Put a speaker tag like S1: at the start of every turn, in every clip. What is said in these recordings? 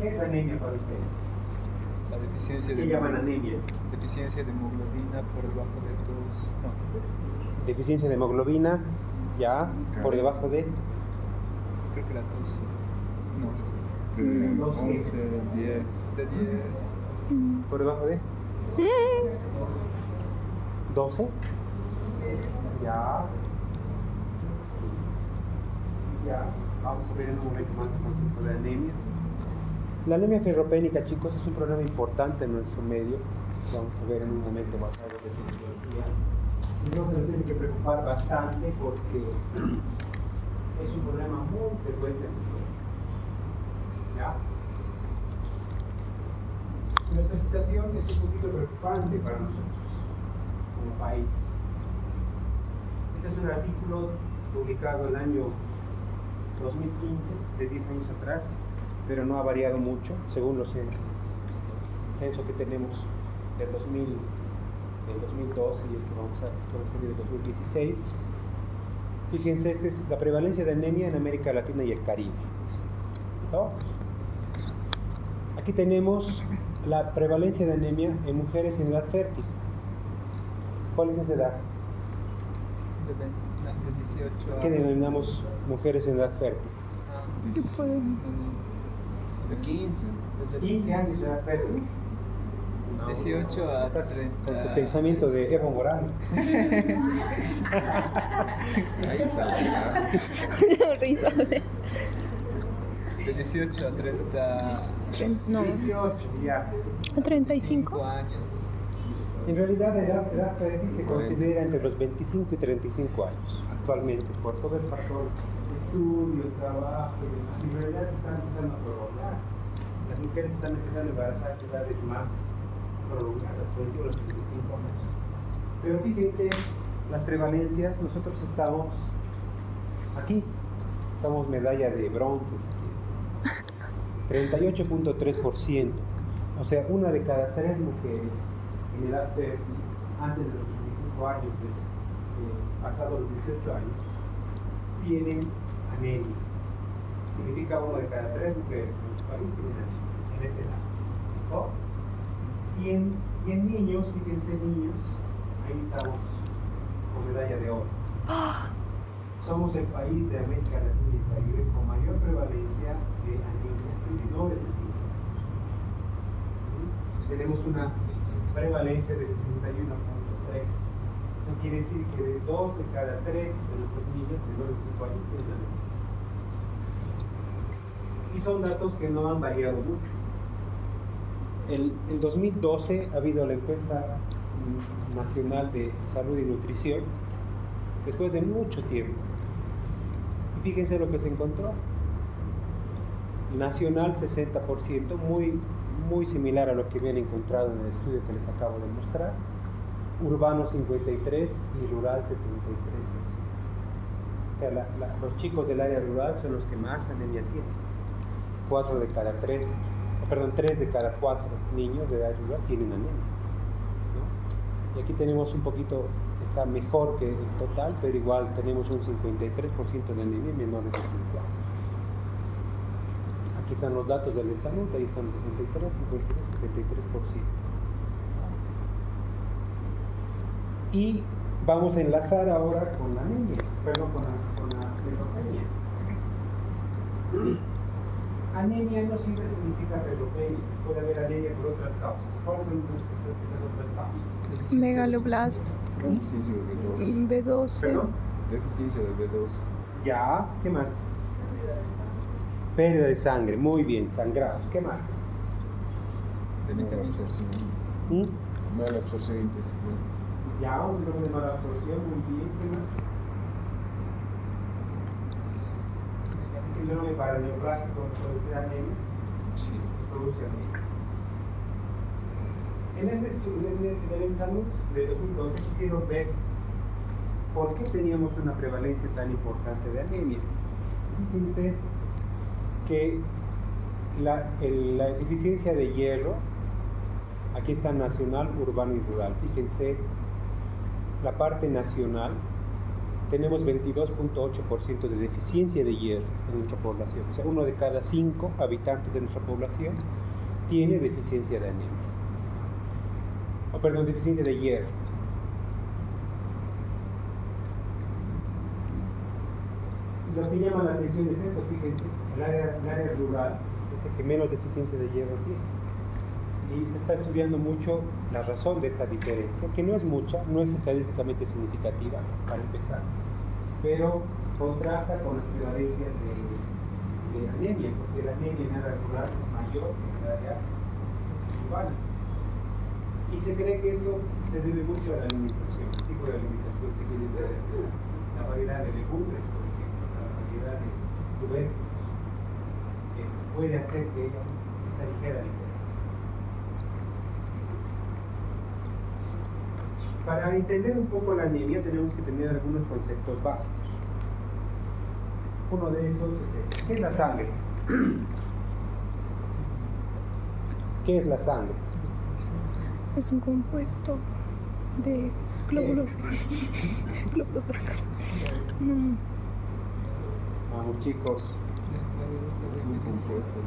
S1: ¿Qué es anemia para ustedes?
S2: La deficiencia
S1: ¿Qué llaman anemia?
S2: deficiencia de hemoglobina por debajo de 2. No.
S1: Deficiencia de hemoglobina, ya, por debajo de
S2: Creo que era 2. No.
S3: Mm.
S2: 11, 10. De 10.
S1: por debajo de 12. Ya. Ya. Vamos a ver en un momento más el concepto de anemia. La anemia ferropénica, chicos, es un problema importante en nuestro medio. Vamos a ver en un momento más algo de fisiología. Y creo que nos tiene que preocupar bastante porque es un problema muy frecuente en nosotros. ¿Ya? Nuestra situación es un poquito preocupante para nosotros como país. Este es un artículo publicado el año 2015, de 10 años atrás, pero no ha variado mucho según los censo que tenemos del 2012 y el que vamos a referir del 2016. Fíjense, esta es la prevalencia de anemia en América Latina y el Caribe. ¿Listo? Aquí tenemos la prevalencia de anemia en mujeres en edad fértil. ¿Cuál es esa edad?
S2: De 18 a...
S1: ¿Qué denominamos mujeres en edad fértil?
S3: ¿Qué puede?
S2: De 15.
S1: 15 años de edad fértil.
S2: 18 a
S1: Con
S2: 30.
S1: tu pensamiento de Evo Morales.
S2: Ahí está.
S3: Risa de...
S2: De 18 a 30.
S3: No,
S1: 18, ya.
S3: a 35.
S2: años.
S1: En realidad, la edad fértil se considera entre los 25 y 35 años actualmente, por todo el factor estudio, trabajo y demás. En realidad están empezando a prolongar. Las mujeres están empezando a embarazarse a edades más prolongadas, por encima de los 35 años. Pero fíjense, las prevalencias, nosotros estamos aquí, somos medalla de bronce, 38.3%, o sea, una de cada 3 mujeres en edad fértil, antes de los 25 años, pasados los 18 años, tienen anemia. Significa una de cada 3 mujeres en nuestro país tienen anemia, en esa edad. ¿No? Y en niños, fíjense, niños, ahí estamos con medalla de oro. Somos el país de América Latina y el Caribe con mayor prevalencia de anemia en menores de 5 años. Tenemos una prevalencia de 61.3. Eso quiere decir que de 2 de cada 3 de nuestros niños menores de 5 años tienen anemia. Y son datos que no han variado mucho. En 2012 ha habido la encuesta nacional de salud y nutrición después de mucho tiempo. Y fíjense lo que se encontró. Nacional 60%, muy similar a lo que habían encontrado en el estudio que les acabo de mostrar. Urbano 53% y rural 73%. O sea, los chicos del área rural son los que más anemia tienen. 3 de cada 4 niños de edad rural tienen anemia, ¿no? Y aquí tenemos un poquito, está mejor que el total, pero igual tenemos un 53% de anemia en menores de 5 años. Aquí están los datos del Salud, ahí están 63, 52, 73%. Y vamos a enlazar ahora con la anemia, con la ferropenia. Anemia no siempre significa ferropenia, puede haber anemia por otras causas. ¿Cuáles son esas otras causas?
S3: Megaloblast.
S2: Deficiencia de B2.
S3: B12.
S1: ¿Perdón?
S2: Deficiencia de B2.
S1: Ya, ¿qué más? Pérdida de sangre, muy bien, sangrados, ¿qué más?
S2: De vitaminas. Mala absorción intestinal.
S1: Ya, un síndrome de mala absorción, muy bien, ¿qué más? Síndrome paraneoplásico, produce anemia.
S2: Sí.
S1: Produce anemia. En este estudio de salud de 2012 quisieron ver por qué teníamos una prevalencia tan importante de anemia. Fíjense que la deficiencia de hierro, aquí está nacional, urbano y rural. Fíjense, la parte nacional tenemos 22.8% de deficiencia de hierro en nuestra población. O sea, 1 de cada 5 habitantes de nuestra población tiene deficiencia de anemia. Deficiencia de hierro. Lo que llama la atención es esto, fíjense, el área rural es el que menos deficiencia de hierro tiene. Y se está estudiando mucho la razón de esta diferencia, que no es mucha, no es estadísticamente significativa, para empezar, pero contrasta con las prevalencias de anemia, porque la anemia en área rural es mayor que en el área urbana. Y se cree que esto se debe mucho a la alimentación, el tipo de alimentación que tiene la variedad de legumbres, por ejemplo, la variedad de tubérculos, que puede hacer que esta ligera diferencia. Para entender un poco la anemia tenemos que tener algunos conceptos básicos. Uno de esos es ¿qué es la sangre? ¿Qué es la sangre?
S3: Es un compuesto de glóbulos. Glóbulos blancos. No.
S1: Vamos, chicos.
S2: Es un compuesto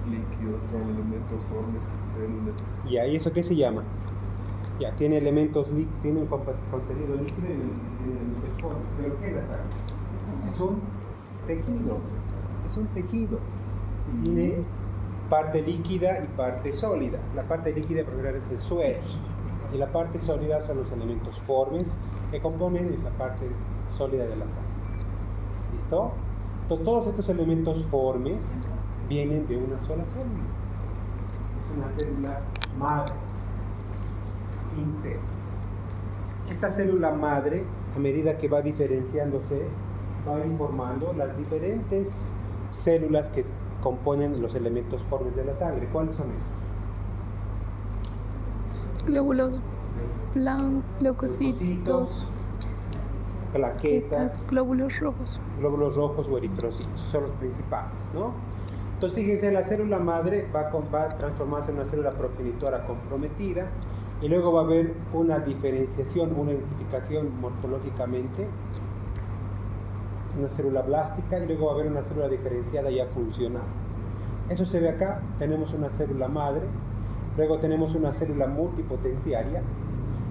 S2: líquido con elementos formes, células.
S1: ¿Y ahí eso qué se llama? Ya, tiene elementos tiene un contenido líquido y tiene elementos formes. ¿Pero qué es la sangre? Es un tejido. Es un tejido. Tiene parte líquida y parte sólida. La parte líquida por ejemplo es el suero y la parte sólida son los elementos formes que componen la parte sólida de la sangre. ¿Listo? Entonces todos estos elementos formes vienen de una sola célula. Es una célula madre. Stem cells. Esta célula madre, a medida que va diferenciándose, va a ir formando las diferentes células que componen los elementos formes de la sangre. ¿Cuáles son ellos?
S3: Glóbulos blancos, leucocitos,
S1: plaquetas,
S3: glóbulos rojos
S1: o eritrocitos, son los principales, ¿no? Entonces fíjense, la célula madre va a transformarse en una célula progenitora comprometida y luego va a haber una diferenciación, una identificación morfológicamente, una célula blástica y luego va a haber una célula diferenciada ya funcional. Eso se ve acá, tenemos una célula madre, luego tenemos una célula multipotenciaria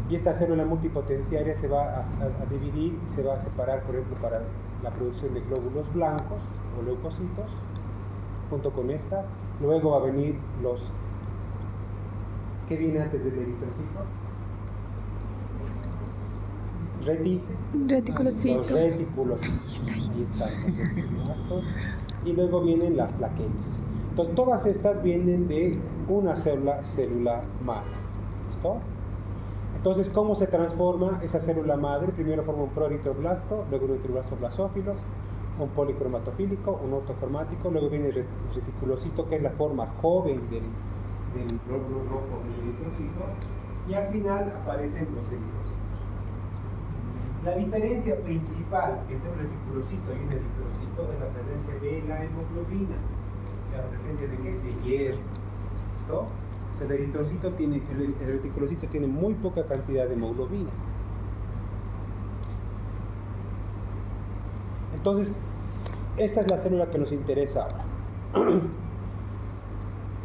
S1: y esta célula multipotenciaria se va a dividir y se va a separar, por ejemplo, para la producción de glóbulos blancos o leucocitos, junto con esta. Luego va a venir los... ¿Qué viene antes del eritrocito?
S3: reticulocito.
S1: Los reticulocitos. Ahí están los reticulacitos. Y luego vienen las plaquetas. Entonces todas estas vienen de una célula madre. ¿Listo? Entonces, ¿cómo se transforma esa célula madre? Primero forma un proeritroblasto, luego un eritroblasto basófilo, un policromatofílico, un ortocromático, luego viene el reticulocito, que es la forma joven del glóbulo rojo del eritrocito, y al final aparecen los eritrocitos. La diferencia principal entre un reticulocito y un eritrocito es la presencia de la hemoglobina, o sea, la presencia de ¿qué? De hierro. ¿Listo? O sea, el reticulocito tiene muy poca cantidad de hemoglobina. Entonces, esta es la célula que nos interesa ahora.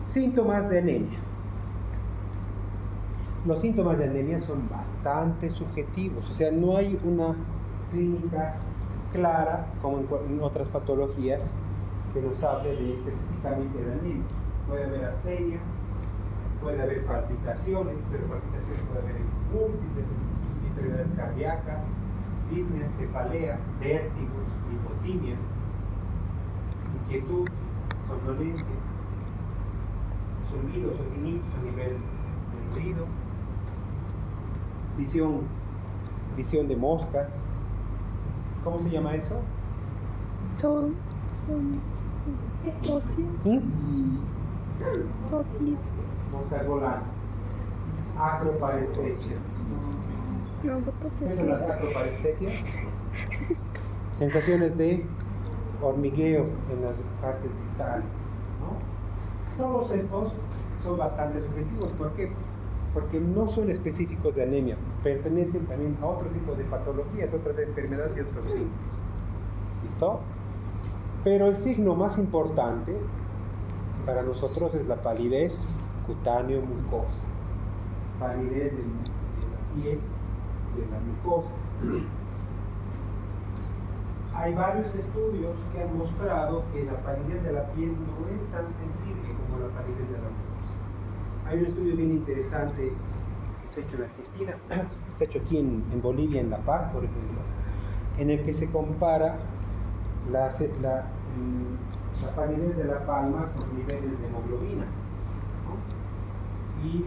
S1: Síntomas de anemia. Los síntomas de anemia son bastante subjetivos, o sea, no hay una clínica clara, como en otras patologías, que nos hable específicamente de anemia. Puede haber astenia, puede haber palpitaciones, pero palpitaciones puede haber en múltiples enfermedades cardíacas, disnea, cefalea, vértigos, hipotimia, inquietud, somnolencia, zumbidos o tinitos a nivel del oído, visión de moscas. ¿Cómo se llama eso?
S3: Sosis.
S1: Moscas volantes. Acroparestesias. ¿Qué son las acroparestesias? Sensaciones de hormigueo en las partes distales, ¿no? Todos estos son bastante subjetivos. ¿Por qué? porque no son específicos de anemia, pertenecen también a otro tipo de patologías, otras enfermedades y otros signos. ¿Listo? Pero el signo más importante para nosotros es la palidez cutáneo-mucosa. Palidez de la piel, de la mucosa. Hay varios estudios que han mostrado que la palidez de la piel no es tan sensible como la palidez de la mucosa. Hay un estudio bien interesante que se ha hecho en Argentina, se ha hecho aquí en Bolivia, en La Paz, por ejemplo, en el que se compara la palidez de la palma con niveles de hemoglobina, ¿no? Y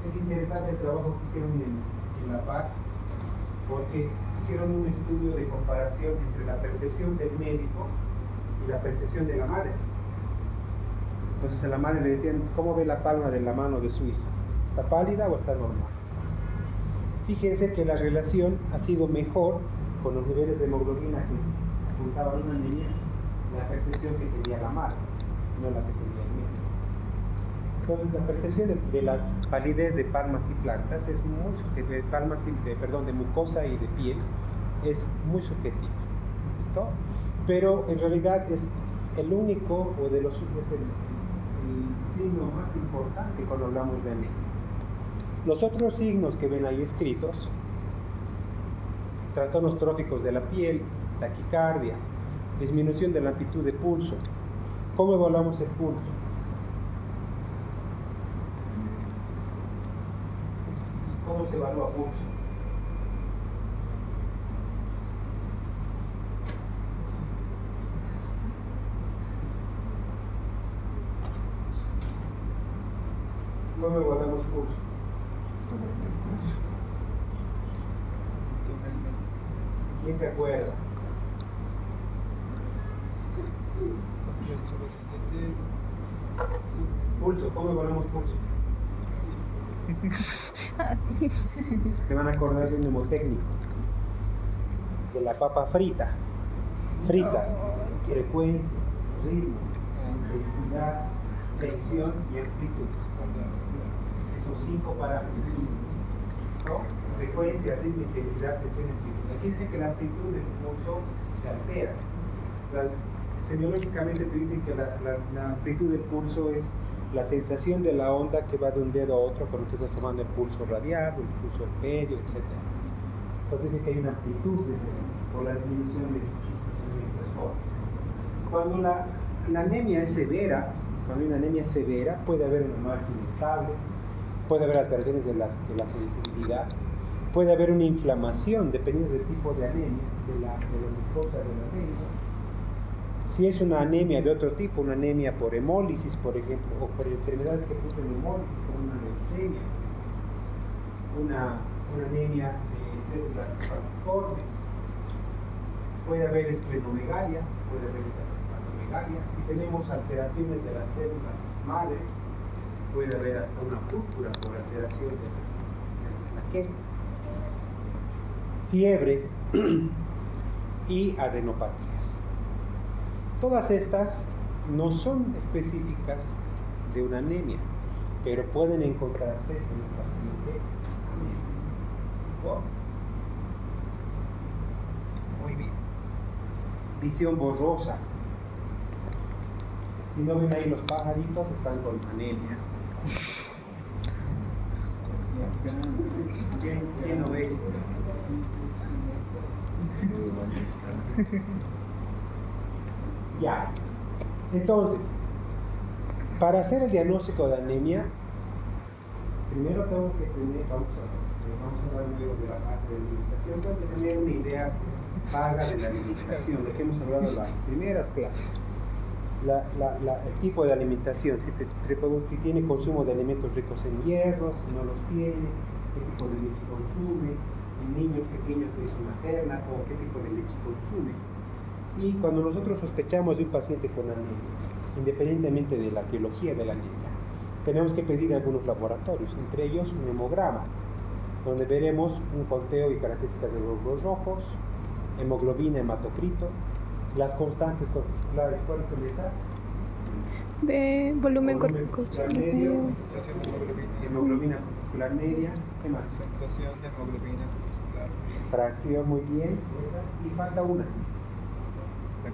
S1: es interesante el trabajo que hicieron en La Paz, porque hicieron un estudio de comparación entre la percepción del médico y la percepción de la madre. Entonces a la madre le decían, ¿cómo ve la palma de la mano de su hijo? ¿Está pálida o está normal? Fíjense que la relación ha sido mejor con los niveles de hemoglobina que apuntaban una niña, la percepción que tenía la madre, no la que tenía el médico. Entonces la percepción de la palidez de palmas y plantas es muy subjetiva, de mucosa y de piel es muy subjetiva, ¿listo? Pero en realidad es el único o de los es el signo más importante cuando hablamos de anemia. Los otros signos que ven ahí escritos, trastornos tróficos de la piel, taquicardia, disminución de la amplitud de pulso. ¿Cómo evaluamos el pulso? ¿Cómo se evalúa pulso? ¿Cómo evaluamos pulso? ¿Quién se acuerda? Pulso, ¿cómo evaluamos pulso?
S3: Así.
S1: Se van a acordar de un mnemotécnico, de la papa frita, frecuencia, ritmo, intensidad, tensión y amplitud. Esos 5 parámetros, ¿no? Frecuencia, ritmo, intensidad, tensión y amplitud. Aquí dice que la amplitud del pulso se altera. Semiológicamente te dicen que la amplitud del pulso es la sensación de la onda que va de un dedo a otro cuando tú estás tomando el pulso radial, el pulso medio, etc. Entonces dice que hay una amplitud de ese por la disminución de estas formas. Cuando la anemia es severa, cuando hay una anemia severa, puede haber una margen inestable, puede haber alteraciones de la sensibilidad, puede haber una inflamación, dependiendo del tipo de anemia, de la mucosa de la anemia. Si es una anemia de otro tipo, una anemia por hemólisis, por ejemplo, o por enfermedades que producen hemólisis, como una leucemia, una anemia de células falciformes, puede haber esplenomegalia, puede haber hepatomegalia. Si tenemos alteraciones de las células madre, puede haber hasta una púrpura por alteración de las plaquetas, fiebre y adenopatías. Todas estas no son específicas de una anemia, pero pueden encontrarse en un paciente anémico. Muy bien. Visión borrosa. Si no ven ahí los pajaritos, están con anemia. ¿Quién no ve? Ya. Entonces, para hacer el diagnóstico de anemia, primero tengo que tener, vamos a hablar luego de la parte de alimentación, tengo que tener una idea vaga de la alimentación, de que hemos hablado en las primeras clases. El tipo de alimentación, si tiene consumo de alimentos ricos en hierro, si no los tiene, qué tipo de leche consume, en niños pequeños de leche materna o qué tipo de leche consume. Y cuando nosotros sospechamos de un paciente con anemia, independientemente de la etiología de la anemia, tenemos que pedir algunos laboratorios, entre ellos un hemograma, donde veremos un conteo y características de glóbulos rojos, hemoglobina, hematocrito, las constantes corpusculares. ¿Cuáles son esas?
S3: B, volumen
S1: Volumen
S3: corpuscular
S1: medio.
S3: medio.
S2: Concentración de hemoglobina.
S1: Hemoglobina corpuscular media. ¿Qué más?
S2: Concentración de hemoglobina corpuscular.
S1: Fracción, muy bien. Esa. Y falta una.
S2: La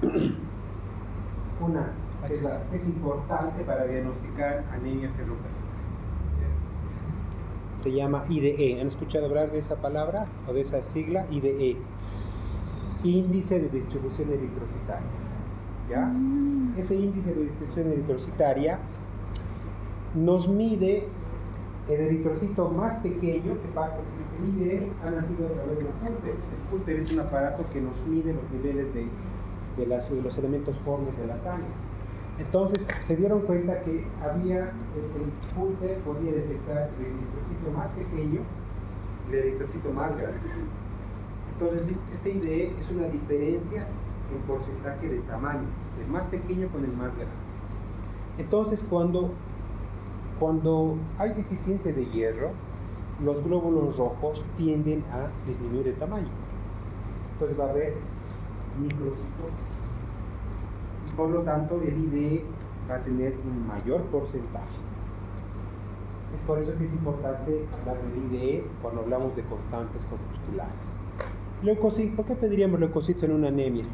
S2: concentración.
S1: Una que es importante para diagnosticar anemia ferropénica. Se llama IDE. ¿Han escuchado hablar de esa palabra o de esa sigla? IDE. Índice de distribución eritrocitaria. ¿Ya? Ese índice de distribución eritrocitaria nos mide el eritrocito más pequeño, que el IDE ha nacido a través del Holter. El Holter es un aparato que nos mide los niveles de los elementos formes de la sangre. Entonces se dieron cuenta que el Holter podía detectar el eritrocito más pequeño y el eritrocito más grande. Entonces este IDE es una diferencia en porcentaje de tamaño, el más pequeño con el más grande. Entonces cuando hay deficiencia de hierro, los glóbulos rojos tienden a disminuir de tamaño. Entonces va a haber microcitosis. Y por lo tanto el IDE va a tener un mayor porcentaje. Es por eso que es importante hablar del IDE cuando hablamos de constantes corpusculares. Leucocitos, ¿por qué pediríamos leucocitos en una anemia?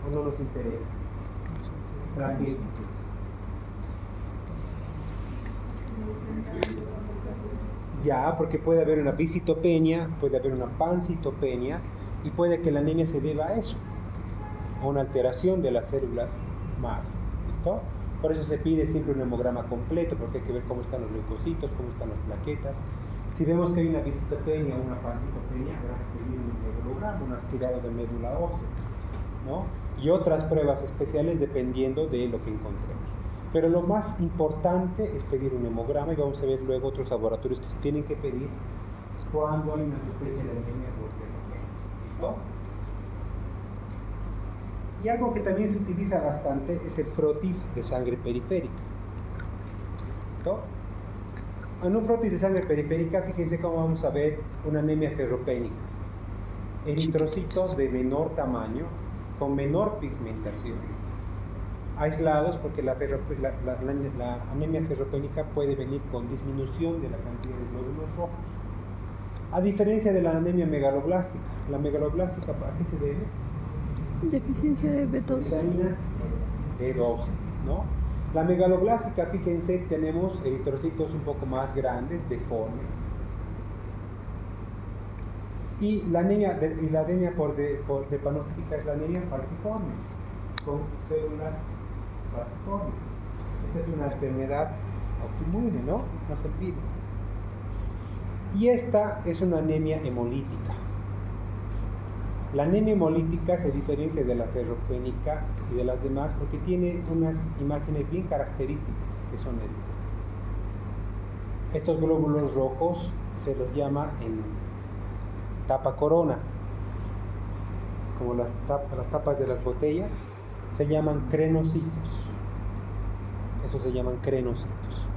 S1: ¿O no nos interesa? Plaquetas. Ya, porque puede haber una bicitopenia, puede haber una pancitopenia y puede que la anemia se deba a eso, a una alteración de las células madre. ¿Listo? Por eso se pide siempre un hemograma completo, porque hay que ver cómo están los leucocitos, cómo están las plaquetas. Si vemos que hay una bicitopenia o una pancitopenia, habrá que pedir un hemograma, un aspirado de médula ósea, ¿no? Y otras pruebas especiales dependiendo de lo que encontremos. Pero lo más importante es pedir un hemograma y vamos a ver luego otros laboratorios que se tienen que pedir cuando hay una sospecha de anemia por ferropenia. ¿Listo? Y algo que también se utiliza bastante es el frotis de sangre periférica. ¿Listo? En un frotis de sangre periférica, fíjense cómo vamos a ver una anemia ferropénica. Eritrocitos de menor tamaño, con menor pigmentación, aislados porque la anemia ferropénica puede venir con disminución de la cantidad de glóbulos rojos. A diferencia de la anemia megaloblástica. La megaloblástica, ¿a qué se debe?
S3: Deficiencia de B2.
S1: Vitamina B12, ¿no? La megaloblástica, fíjense, tenemos eritrocitos un poco más grandes, deformes. Y la anemia drepanocítica es la anemia falciforme, con células falciformes. Esta es una enfermedad autoinmune, ¿no? No se olvide. Y esta es una anemia hemolítica. La anemia hemolítica se diferencia de la ferropénica y de las demás porque tiene unas imágenes bien características, que son estas. Estos glóbulos rojos se los llama en tapa corona, como las tapas de las botellas, se llaman crenocitos. Esos se llaman crenocitos.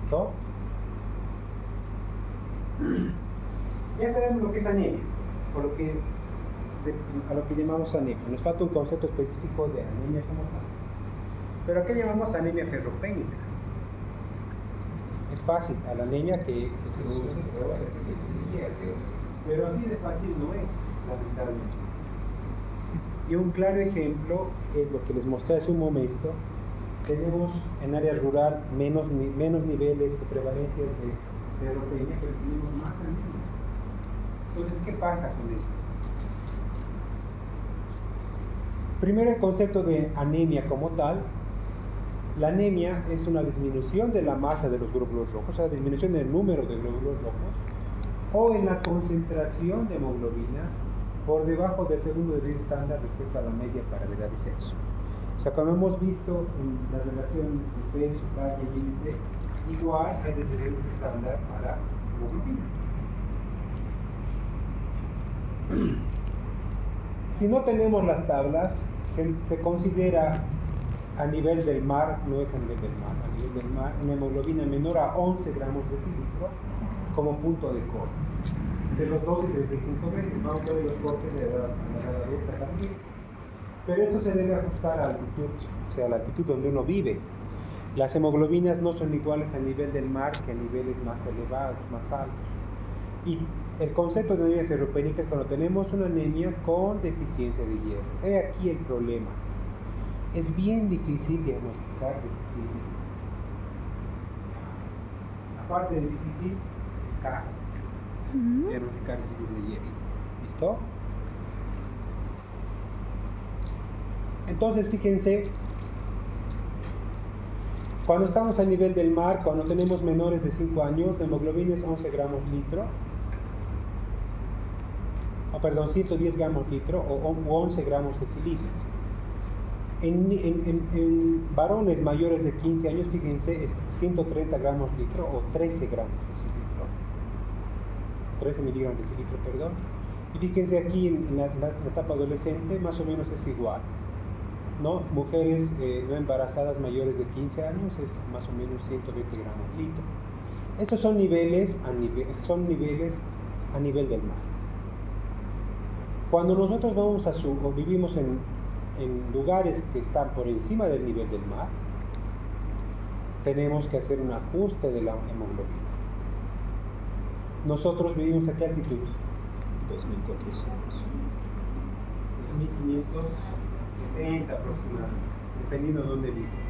S1: ¿Listo? Ya sabemos lo que es anemia, o a lo que llamamos anemia. Nos falta un concepto específico de anemia como tal. Pero ¿a qué llamamos anemia ferropénica? Es fácil, a la anemia que se produce, pero así de fácil no es, lamentablemente. Y un claro ejemplo es lo que les mostré hace un momento. Tenemos en área rural menos niveles de prevalencia de ferropenia, pero tenemos más anemia. Entonces, ¿qué pasa con esto? Primero, el concepto de anemia como tal. La anemia es una disminución de la masa de los glóbulos rojos, o sea, disminución del número de glóbulos rojos, o en la concentración de hemoglobina por debajo del segundo degree estándar respecto a la media para la edad y sexo. O sea, como hemos visto en la relación de peso, talla y índice, igual hay desniveles estándar para hemoglobina. Si no tenemos las tablas, se considera a nivel del mar, no es a nivel del mar, a nivel del mar, una hemoglobina menor a 11 gramos de decilitro como punto de corte. De los 12 y 35 veces, vamos a ver los cortes de la edad adulta también. Pero esto se debe ajustar a la altitud, o sea, a la altitud donde uno vive. Las hemoglobinas no son iguales a nivel del mar que a niveles más elevados, más altos. Y el concepto de anemia ferropénica es cuando tenemos una anemia con deficiencia de hierro. He aquí el problema. Es bien difícil diagnosticar deficiencia. Aparte de difícil, es caro diagnosticar deficiencia de hierro. ¿Listo? Entonces, fíjense, cuando estamos a nivel del mar, cuando tenemos menores de 5 años, la hemoglobina es 11 gramos litro. 110 gramos litro o 11 gramos decilitro. En varones mayores de 15 años, fíjense, es 130 gramos litro o 13 gramos decilitro. 13 miligramos decilitro, perdón. Y fíjense aquí en la etapa adolescente, más o menos es igual, ¿no? Mujeres no embarazadas mayores de 15 años es más o menos 120 gramos litro. Estos son niveles a nivel del mar. Cuando nosotros vamos o vivimos en lugares que están por encima del nivel del mar, tenemos que hacer un ajuste de la hemoglobina. Nosotros vivimos a qué altitud?
S2: 2400.
S1: 2570 aproximadamente, dependiendo de dónde vives,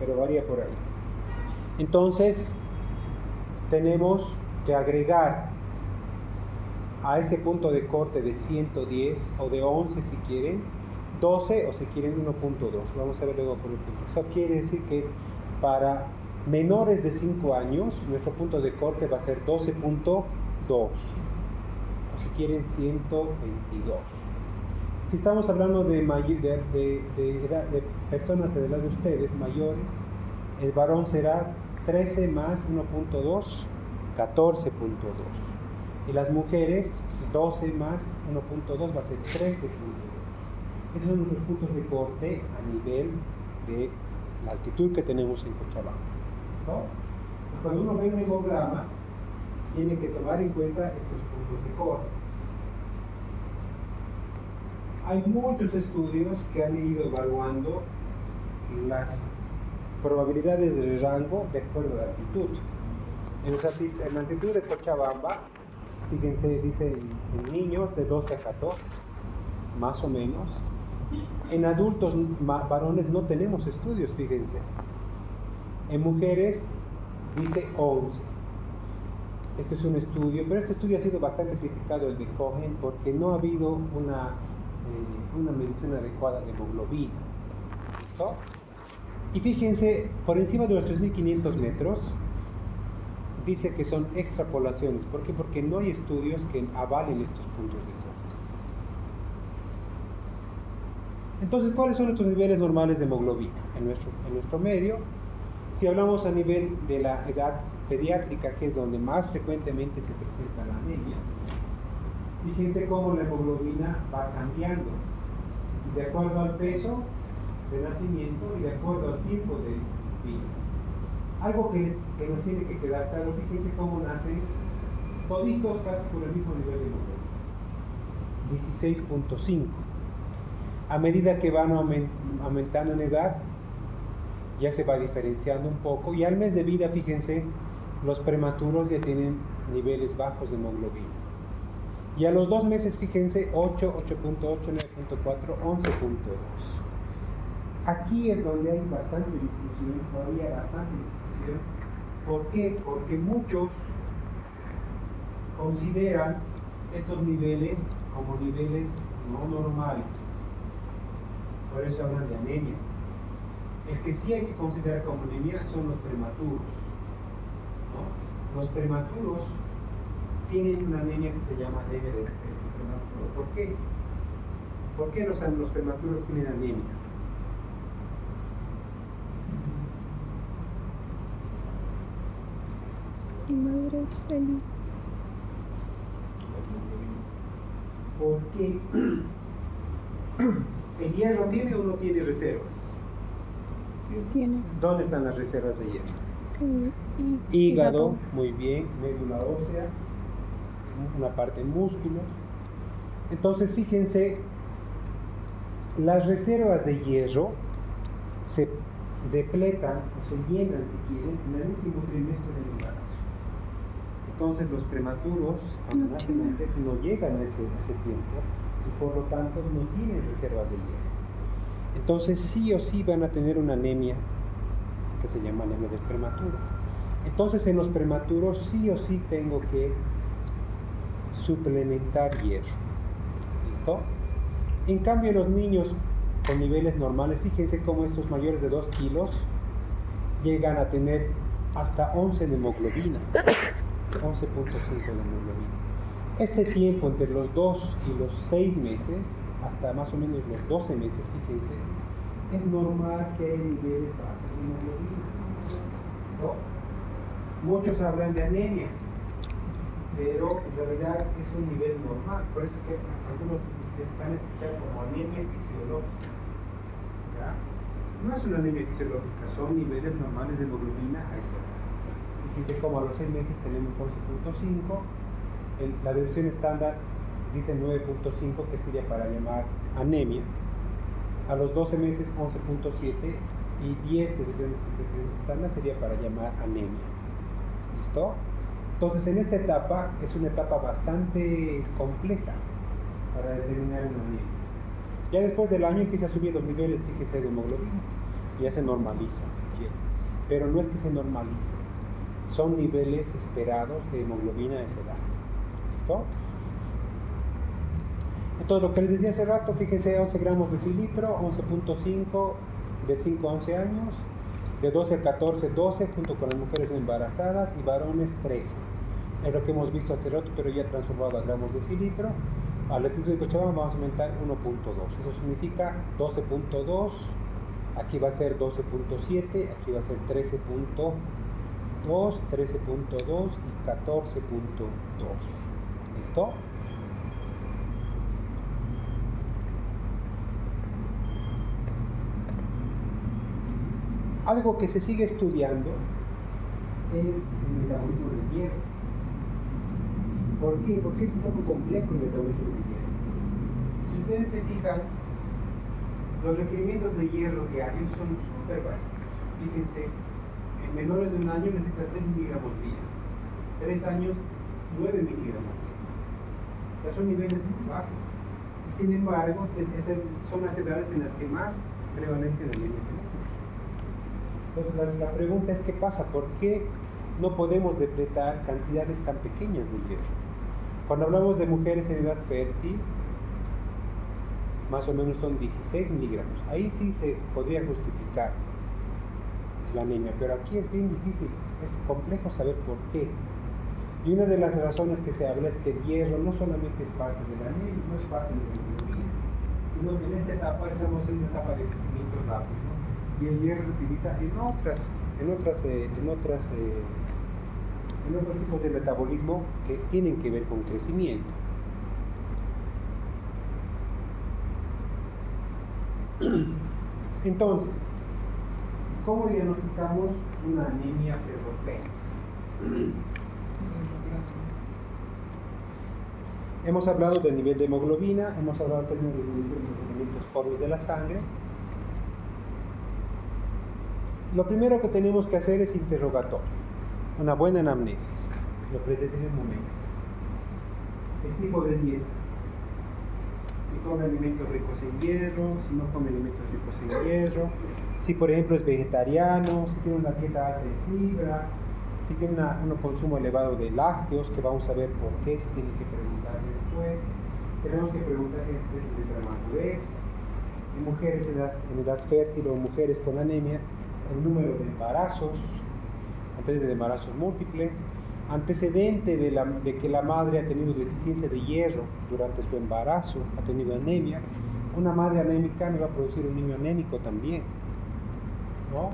S1: pero varía por ahí. Entonces, tenemos que agregar a ese punto de corte de 110 o de 11 si quieren, 12 o si quieren 1.2. Vamos a ver luego por el punto. Eso quiere decir que para menores de 5 años, nuestro punto de corte va a ser 12.2. O si quieren 122. Si estamos hablando de personas de edad de ustedes, mayores, el varón será 13 más 1.2, 14.2. Y las mujeres, 12 más 1.2 va a ser 13.2. Esos son nuestros puntos de corte a nivel de la altitud que tenemos en Cochabamba, ¿no? Cuando uno ve un hemograma, tiene que tomar en cuenta estos puntos de corte. Hay muchos estudios que han ido evaluando las probabilidades del rango de acuerdo a la altitud. En la altitud de Cochabamba, fíjense, dice en niños de 12 a 14, más o menos. En adultos varones no tenemos estudios, fíjense. En mujeres dice 11. Este es un estudio, pero este estudio ha sido bastante criticado, el de Cohen, porque no ha habido una medición adecuada de hemoglobina. ¿Listo? Y fíjense, por encima de los 3.500 metros, dice que son extrapolaciones. ¿Por qué? Porque no hay estudios que avalen estos puntos de corte. Entonces, ¿cuáles son nuestros niveles normales de hemoglobina en nuestro medio? Si hablamos a nivel de la edad pediátrica, que es donde más frecuentemente se presenta la anemia, fíjense cómo la hemoglobina va cambiando de acuerdo al peso de nacimiento y de acuerdo al tiempo de vida. Algo que nos tiene que quedar claro, fíjense cómo nacen toditos casi por el mismo nivel de hemoglobina, 16.5. A medida que van aumentando en edad, ya se va diferenciando un poco, y al mes de vida, fíjense, los prematuros ya tienen niveles bajos de hemoglobina. Y a los 2 meses, fíjense, 8, 8.8, 9.4, 11.2. Aquí es donde hay bastante discusión, todavía bastante discusión. ¿Por qué? Porque muchos consideran estos niveles como niveles no normales. Por eso hablan de anemia. El que sí hay que considerar como anemia son los prematuros, ¿no? Los prematuros tienen una anemia que se llama anemia de prematuro. ¿Por qué? ¿Por qué los prematuros tienen anemia?
S3: Inmadurez feliz.
S1: Porque el hierro tiene o no tiene reservas.
S3: Tiene.
S1: ¿Dónde están las reservas de hierro?
S3: Hígado.
S1: Muy bien, médula ósea, una parte en músculos. Entonces, fíjense, Las reservas de hierro se depletan o se llenan, si quieren, en el último trimestre del embarazo. Entonces los prematuros, cuando nacen antes, no llegan a ese tiempo y por lo tanto no tienen reservas de hierro. Entonces sí o sí van a tener una anemia que se llama anemia del prematuro. Entonces en los prematuros sí o sí tengo que suplementar hierro. ¿Listo? En cambio los niños con niveles normales, fíjense cómo estos mayores de 2 kilos llegan a tener hasta 11 de hemoglobina, 11.5 de hemoglobina. Este tiempo entre los 2 y los 6 meses, hasta más o menos los 12 meses, fíjense, es normal que haya niveles bajos de hemoglobina. ¿No? Muchos hablan de anemia, pero en realidad es un nivel normal, por eso que algunos van a escuchar como anemia fisiológica. ¿Ya? No es una anemia fisiológica, son niveles normales de hemoglobina a esa edad. Fíjense como a los 6 meses tenemos 11.5, la deducción estándar dice 9.5, que sería para llamar anemia. A los 12 meses 11.7 y 10 deducciones estándar sería para llamar anemia. ¿Listo? Entonces en esta etapa es una etapa bastante compleja para determinar una anemia. Ya después del año empieza a subir los niveles, fíjense, de hemoglobina. Ya se normalizan, si quieren. Pero no es que se normalicen. Son niveles esperados de hemoglobina a esa edad. ¿Listo? Entonces lo que les decía hace rato, fíjense, 11 gramos de decilitro, 11.5 de 5 a 11 años, de 12 a 14, 12, junto con las mujeres no embarazadas, y varones 13. Es lo que hemos visto hace rato, pero ya transformado a gramos de decilitro. Al litro de Cochabamba vamos a aumentar 1.2. Eso significa 12.2, aquí va a ser 12.7, aquí va a ser 13.2, 13.2 y 14.2. ¿Listo? Algo que se sigue estudiando es el metabolismo del hierro. ¿Por qué? Porque es un poco complejo el metabolismo del hierro. Si ustedes se fijan, los requerimientos de hierro diarios son súper bajos. Fíjense, en menores de un año necesita 6 miligramos día, 3 años 9 miligramos día. O sea, son niveles muy bajos. Y sin embargo, son las edades en las que más prevalencia de anemia tenemos. Entonces la pregunta es, ¿qué pasa? ¿Por qué no podemos depletar cantidades tan pequeñas de hierro? Cuando hablamos de mujeres en edad fértil, más o menos son 16 miligramos. Ahí sí se podría justificar la anemia, pero aquí es bien difícil, es complejo saber por qué. Y una de las razones que se habla es que el hierro no solamente es parte de la anemia, no es parte de la hemoglobina, sino que en esta etapa estamos en una etapa de crecimiento rápido. Y el hierro se utiliza en otros tipos de metabolismo que tienen que ver con crecimiento. Entonces, ¿cómo diagnosticamos una anemia ferropénica? Hemos hablado del nivel de hemoglobina, hemos hablado también de los elementos formes de la sangre. Lo primero que tenemos que hacer es interrogatorio, una buena anamnesis, lo predecen en un momento. El tipo de dieta, si come alimentos ricos en hierro, si no come alimentos ricos en hierro, si por ejemplo es vegetariano, si tiene una dieta alta en fibra, si tiene un consumo elevado de lácteos, que vamos a ver por qué, se tiene que preguntar después. Tenemos que preguntar si es de premadurez, en mujeres en edad fértil o mujeres con anemia, el número de embarazos, antecedentes de embarazos múltiples, antecedente de que la madre ha tenido deficiencia de hierro durante su embarazo, ha tenido anemia. Una madre anémica me va a producir un niño anémico también, ¿no?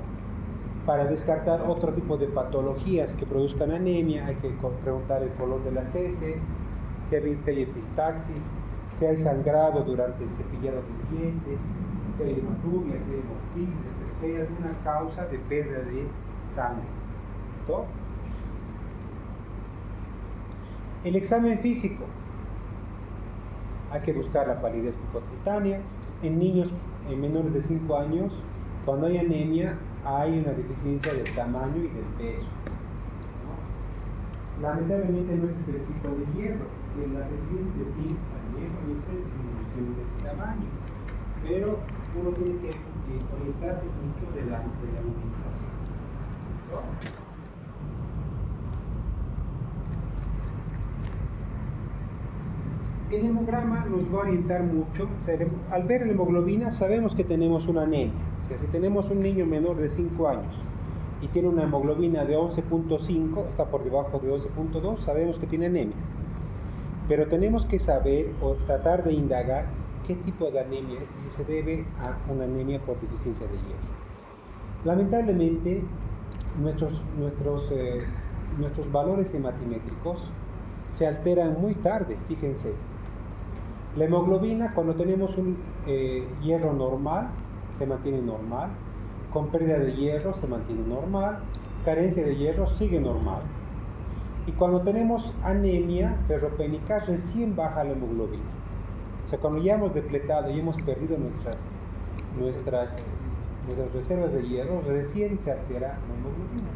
S1: Para descartar otro tipo de patologías que produzcan anemia, hay que preguntar el color de las heces, si hay epistaxis, si hay sangrado durante el cepillado de dientes, si hay hematuria, si hay hemoptisis, si hay alguna causa de pérdida de sangre. ¿Listo? El examen físico. Hay que buscar la palidez bucocutánea, en niños menores de 5 años, cuando hay anemia, hay una deficiencia del tamaño y del peso, ¿no? Lamentablemente no es específico de hierro, porque la deficiencia de zinc también produce disminución del tamaño, pero uno tiene que orientarse mucho de la alimentación, ¿no? El hemograma nos va a orientar mucho. O sea, al ver la hemoglobina sabemos que tenemos una anemia. O sea, si tenemos un niño menor de 5 años y tiene una hemoglobina de 11.5, está por debajo de 12.2, sabemos que tiene anemia. Pero tenemos que saber o tratar de indagar qué tipo de anemia es y si se debe a una anemia por deficiencia de hierro. Lamentablemente, nuestros valores hematimétricos se alteran muy tarde, fíjense. La hemoglobina, cuando tenemos un hierro normal, se mantiene normal. Con pérdida de hierro se mantiene normal. Carencia de hierro sigue normal. Y cuando tenemos anemia ferropénica, recién baja la hemoglobina. O sea, cuando ya hemos depletado y hemos perdido nuestras reservas de hierro, recién se altera la hemoglobina.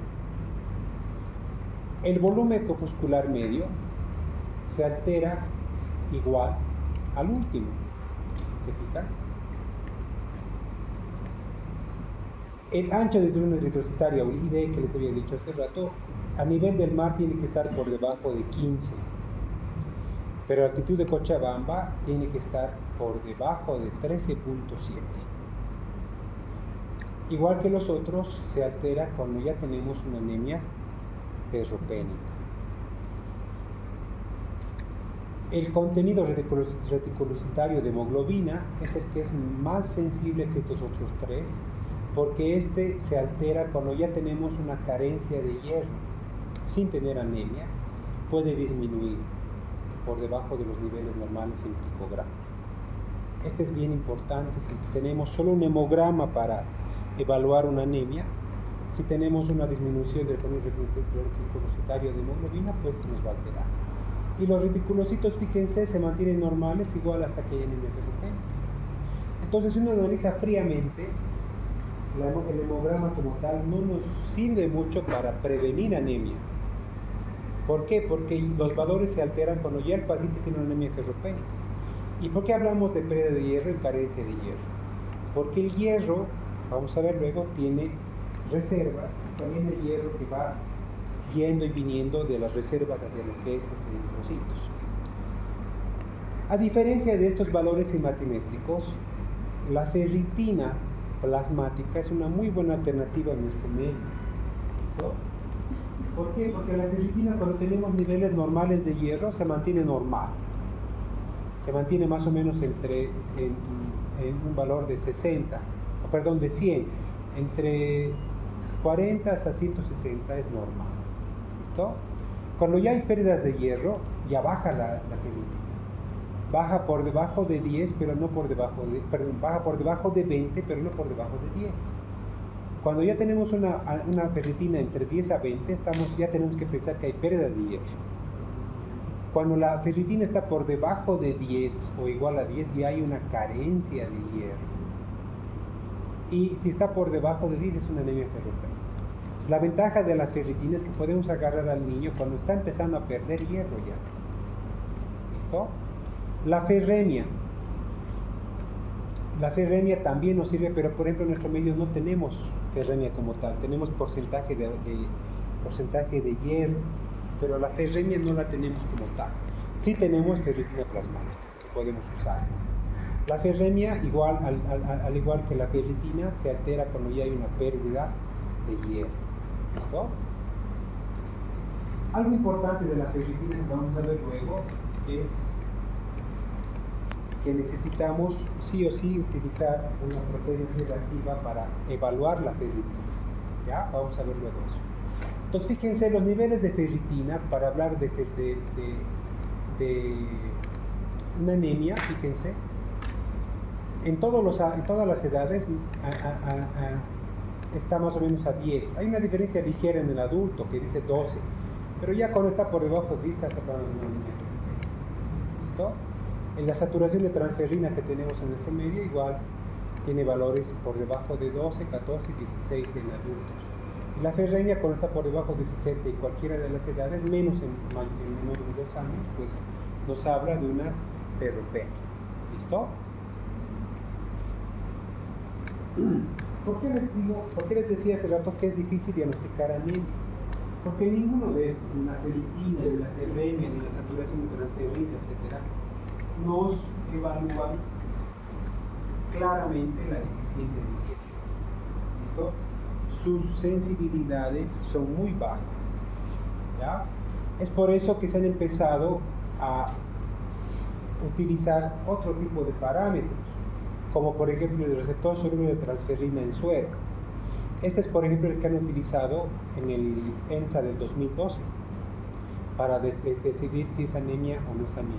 S1: El volumen corpuscular medio se altera igual al último. ¿Se fijan? El ancho de columna eritrocitaria o el ID que les había dicho hace rato, a nivel del mar tiene que estar por debajo de 15. Pero a altitud de Cochabamba tiene que estar por debajo de 13.7. Igual que los otros, se altera cuando ya tenemos una anemia ferropénica. El contenido reticulocitario de hemoglobina es el que es más sensible que estos otros tres, porque este se altera cuando ya tenemos una carencia de hierro. Sin tener anemia, puede disminuir por debajo de los niveles normales en picogramos. Este es bien importante si tenemos solo un hemograma para evaluar una anemia. Si tenemos una disminución del contenido reticulocitario de hemoglobina, pues nos va a alterar. Y los reticulocitos, fíjense, se mantienen normales igual hasta que haya anemia ferropénica. Entonces, si uno analiza fríamente, el hemograma como tal no nos sirve mucho para prevenir anemia. ¿Por qué? Porque los valores se alteran cuando ya el paciente tiene una anemia ferropénica. ¿Y por qué hablamos de pérdida de hierro y carencia de hierro? Porque el hierro, vamos a ver luego, tiene reservas, también el hierro que va yendo y viniendo de las reservas hacia lo que es los eritrocitos. A diferencia de estos valores hematimétricos, la ferritina plasmática es una muy buena alternativa en nuestro medio, ¿no? ¿Por qué? Porque la ferritina, cuando tenemos niveles normales de hierro, se mantiene normal. Se mantiene más o menos en un valor de 100, entre 40 hasta 160 es normal. ¿Listo? Cuando ya hay pérdidas de hierro, ya baja la ferritina. Baja por debajo de 10, pero no por debajo de, baja por debajo de 20, pero no por debajo de 10. Cuando ya tenemos una ferritina entre 10 a 20, ya tenemos que pensar que hay pérdida de hierro. Cuando la ferritina está por debajo de 10 o igual a 10, ya hay una carencia de hierro. Y si está por debajo de 10 es una anemia ferropénica. La ventaja de la ferritina es que podemos agarrar al niño cuando está empezando a perder hierro ya. ¿Listo? La ferremia también nos sirve, pero por ejemplo en nuestro medio no tenemos ferremia como tal, tenemos porcentaje de hierro, pero la ferremia no la tenemos como tal. Sí tenemos ferritina plasmática que podemos usar. La ferremia, al igual que la ferritina, se altera cuando ya hay una pérdida de hierro. ¿Listo? Algo importante de la ferritina que vamos a ver luego es que necesitamos sí o sí utilizar una proteína reactiva para evaluar la ferritina. ¿Ya? Vamos a ver luego eso. Entonces fíjense los niveles de ferritina para hablar de una anemia, fíjense, en todas las edades está más o menos a 10. Hay una diferencia ligera en el adulto que dice 12, pero ya cuando está por debajo de 10 está hablando de una anemia. ¿Listo? La saturación de transferrina que tenemos en nuestro medio igual tiene valores por debajo de 12, 14 y 16 en adultos. Y la ferremia, cuando está por debajo de 60 y cualquiera de las edades, menos en menores de 2 años, pues nos habla de una ferropenia. ¿Listo? ¿Por qué les decía hace rato que es difícil diagnosticar anemia? Porque ninguno de estos, ni la ferritina, ni la ferremia, ni la saturación de transferrina, etc., nos evalúan claramente la deficiencia de hierro. ¿Listo? Sus sensibilidades son muy bajas. ¿Ya? Es por eso que se han empezado a utilizar otro tipo de parámetros, como por ejemplo el receptor soluble de transferrina en suero. Este es por ejemplo el que han utilizado en el ENSA del 2012 para decidir si es anemia o no es anemia,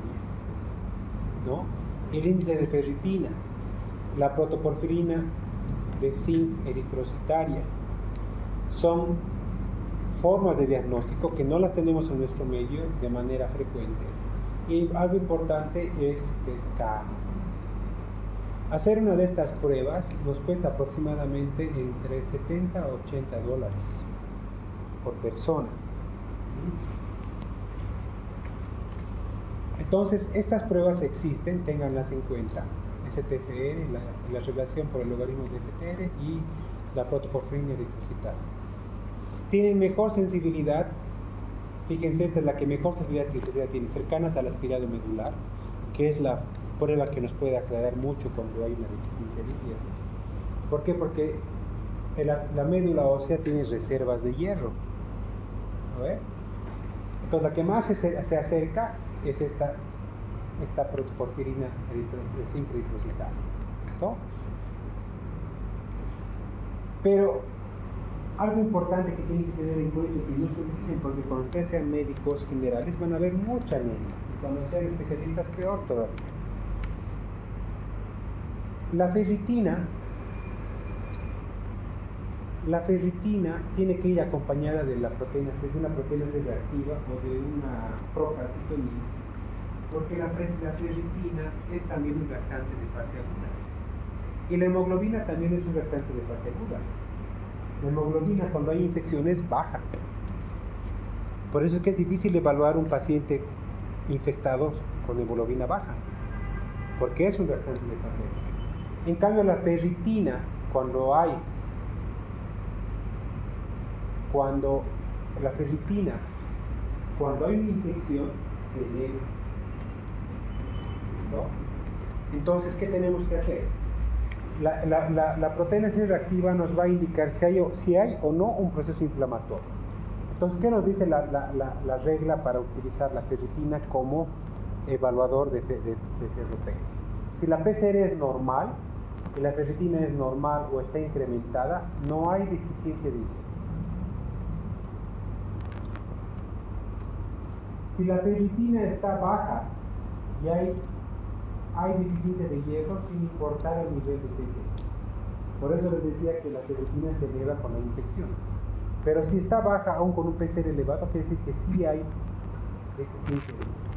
S1: ¿no? El índice de ferritina, la protoporfirina de zinc eritrocitaria, son formas de diagnóstico que no las tenemos en nuestro medio de manera frecuente. Y algo importante es que es caro. Hacer una de estas pruebas nos cuesta aproximadamente entre 70 a 80 dólares por persona. Entonces, estas pruebas existen, ténganlas en cuenta. STFR, la relación por el logaritmo de FTR y la protoporfirina eritrocitaria. Tienen mejor sensibilidad. Fíjense, esta es la que mejor sensibilidad tiene, cercanas al aspirado medular, que es la prueba que nos puede aclarar mucho cuando hay una deficiencia de hierro. ¿Por qué? Porque la médula ósea tiene reservas de hierro. ¿A ver? Entonces la que más se acerca es esta protoporfirina de zinc eritrocitaria. ¿Listo? Pero algo importante que tienen que tener en cuenta, que no se olviden, porque cuando ustedes sean médicos generales van a ver mucha anemia, y cuando sean especialistas peor todavía. La ferritina tiene que ir acompañada de una proteína C reactiva o de una procalcitonina, porque la ferritina es también un reactante de fase aguda. Y la hemoglobina también es un reactante de fase aguda. La hemoglobina cuando hay infecciones baja. Por eso es que es difícil evaluar un paciente infectado con hemoglobina baja, porque es un reactante de fase aguda. En cambio la ferritina, cuando hay una infección, se eleva. ¿Listo? Entonces, ¿qué tenemos que hacer? La proteína C reactiva nos va a indicar si hay o no un proceso inflamatorio. Entonces, ¿qué nos dice la regla para utilizar la ferritina como evaluador de ferropenia? Si la PCR es normal y la ferritina es normal o está incrementada, no hay deficiencia de hierro. Si la ferritina está baja y hay deficiencia de hierro sin importar el nivel de PCR. Por eso les decía que la ferritina se eleva con la infección. Pero si está baja aún con un PCR elevado, quiere decir que sí hay deficiencia de hierro.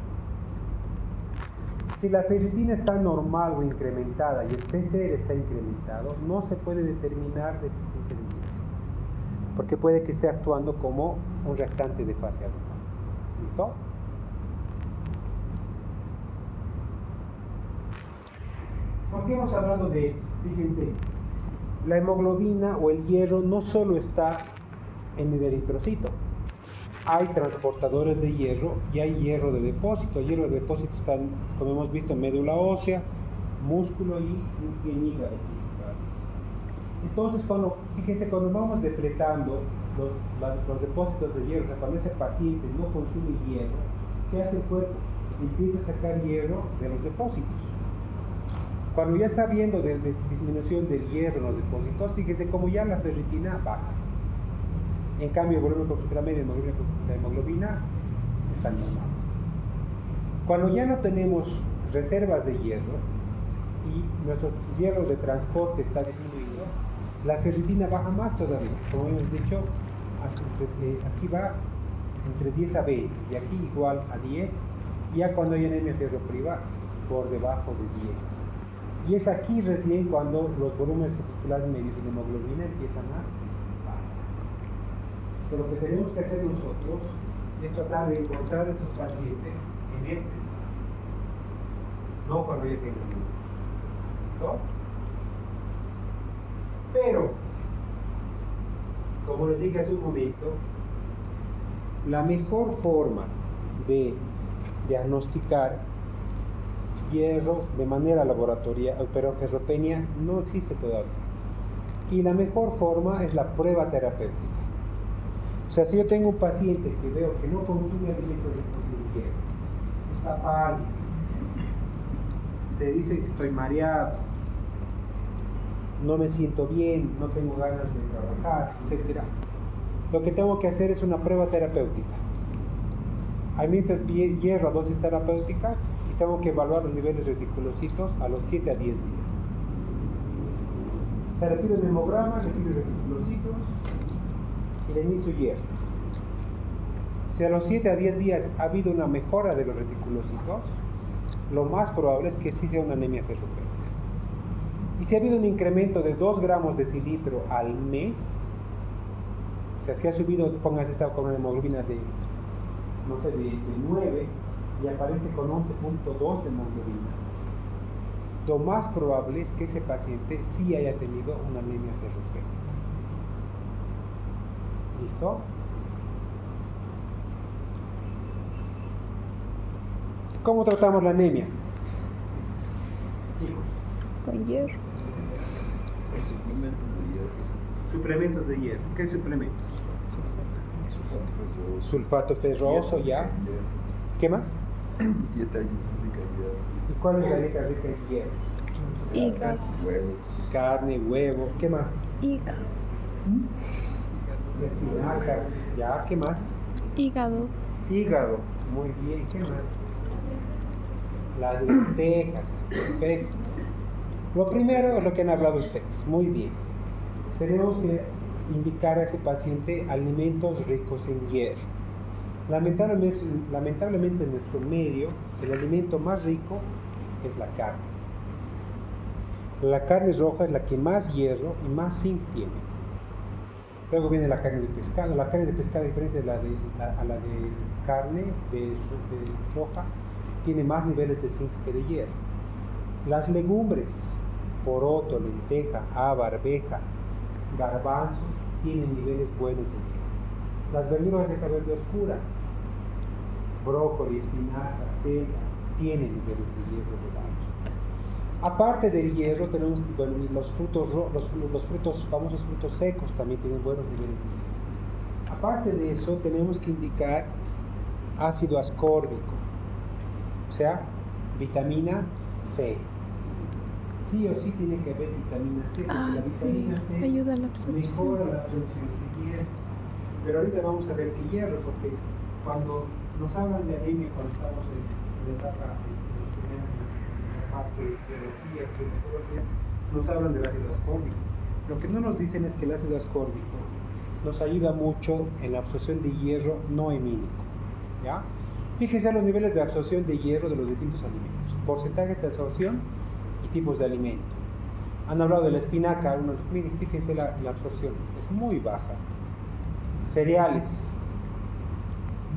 S1: Si la ferritina está normal o incrementada y el PCR está incrementado, no se puede determinar deficiencia de hierro, porque puede que esté actuando como un reactante de fase aguda. ¿Listo? ¿Por qué hemos hablado de esto? Fíjense, la hemoglobina o el hierro no solo está en el eritrocito. Hay transportadores de hierro y hay hierro de depósito. El hierro de depósito está, como hemos visto, en médula ósea, músculo y en hígado. Entonces, fíjense, cuando vamos depletando los depósitos de hierro, o sea, cuando ese paciente no consume hierro, ¿qué hace el cuerpo? Empieza a sacar hierro de los depósitos. Cuando ya está viendo disminución del hierro en los depósitos, fíjense como ya la ferritina baja. En cambio, el volumen corpuscular medio de la hemoglobina está normal. Cuando ya no tenemos reservas de hierro y nuestro hierro de transporte está disminuido, la ferritina baja más todavía. Como hemos dicho, aquí va entre 10 a 20, y aquí igual a 10, y ya cuando hay anemia ferropriva por debajo de 10. Y es aquí recién cuando los volúmenes reticulares medios de la hemoglobina empiezan a bajar. Pero lo que tenemos que hacer nosotros es tratar de encontrar a estos pacientes en este estado, no cuando ya tengan uno. ¿Listo? Pero, como les dije hace un momento, la mejor forma de diagnosticar hierro de manera laboratorial, pero ferropenia no existe todavía. Y la mejor forma es la prueba terapéutica. O sea, si yo tengo un paciente que veo que no consume alimentos ricos en hierro, está pálido, te dice que estoy mareado, no me siento bien, no tengo ganas de trabajar, etc. Lo que tengo que hacer es una prueba terapéutica. Administro hierro a dosis terapéuticas y tengo que evaluar los niveles reticulocitos a los 7 a 10 días. O sea, le pido el hemograma, le pido reticulocitos y le inicio hierro. Si a los 7 a 10 días ha habido una mejora de los reticulocitos, lo más probable es que sí sea una anemia ferropénica. Y si ha habido un incremento de 2 gramos de decilitro al mes, o sea, si ha subido, póngase esta con una hemoglobina de 9 y aparece con 11.2 de hemoglobina, lo más probable es que ese paciente sí haya tenido una anemia ferropénica. ¿Listo? ¿Cómo tratamos la anemia? Chicos.
S3: Con hierro.
S2: El suplemento de hierro.
S1: Suplementos de hierro. ¿Qué suplementos?
S2: Sulfato ferroso.
S1: Sulfato ferroso, ya. ¿Qué más?
S2: Dieta física hierro.
S1: ¿Y cuál es la dieta rica en hierro?
S3: Hígado.
S2: Huevos.
S1: Carne, huevo, ¿qué más?
S3: Hígado.
S1: Espinaca, ya, ¿qué más?
S3: Hígado.
S1: Hígado, muy bien, ¿qué más? Las lentejas, perfecto. Lo primero es lo que han hablado ustedes, muy bien. Tenemos que indicar a ese paciente alimentos ricos en hierro. Lamentablemente en nuestro medio, el alimento más rico es la carne. La carne roja es la que más hierro y más zinc tiene. Luego viene la carne de pescado. La carne de pescado, a diferencia de la de carne de roja, tiene más niveles de zinc que de hierro. Las legumbres, poroto, lenteja, haba, arveja, garbanzos, tienen niveles buenos de hierro. Las verduras de verde oscura, brócoli, espinaca, selga, tienen niveles de hierro elevados. Aparte del hierro, tenemos los frutos, famosos frutos secos, también tienen buenos niveles de hierro. Aparte de eso, tenemos que indicar ácido ascórbico, o sea, vitamina C. Sí o sí tiene que haber vitamina C, porque la vitamina C
S3: ayuda a la absorción.
S1: mejora la absorción de hierro. Pero ahorita vamos a ver que hierro, porque cuando nos hablan de anemia, cuando estamos en la etapa en la parte de biología, nos hablan del ácido ascórbico. Lo que no nos dicen es que el ácido ascórbico nos ayuda mucho en la absorción de hierro no hemínico. ¿Ya? Fíjense los niveles de absorción de hierro de los distintos alimentos, porcentajes de absorción y tipos de alimento. Han hablado de la espinaca, miren, fíjense la absorción, es muy baja. Cereales,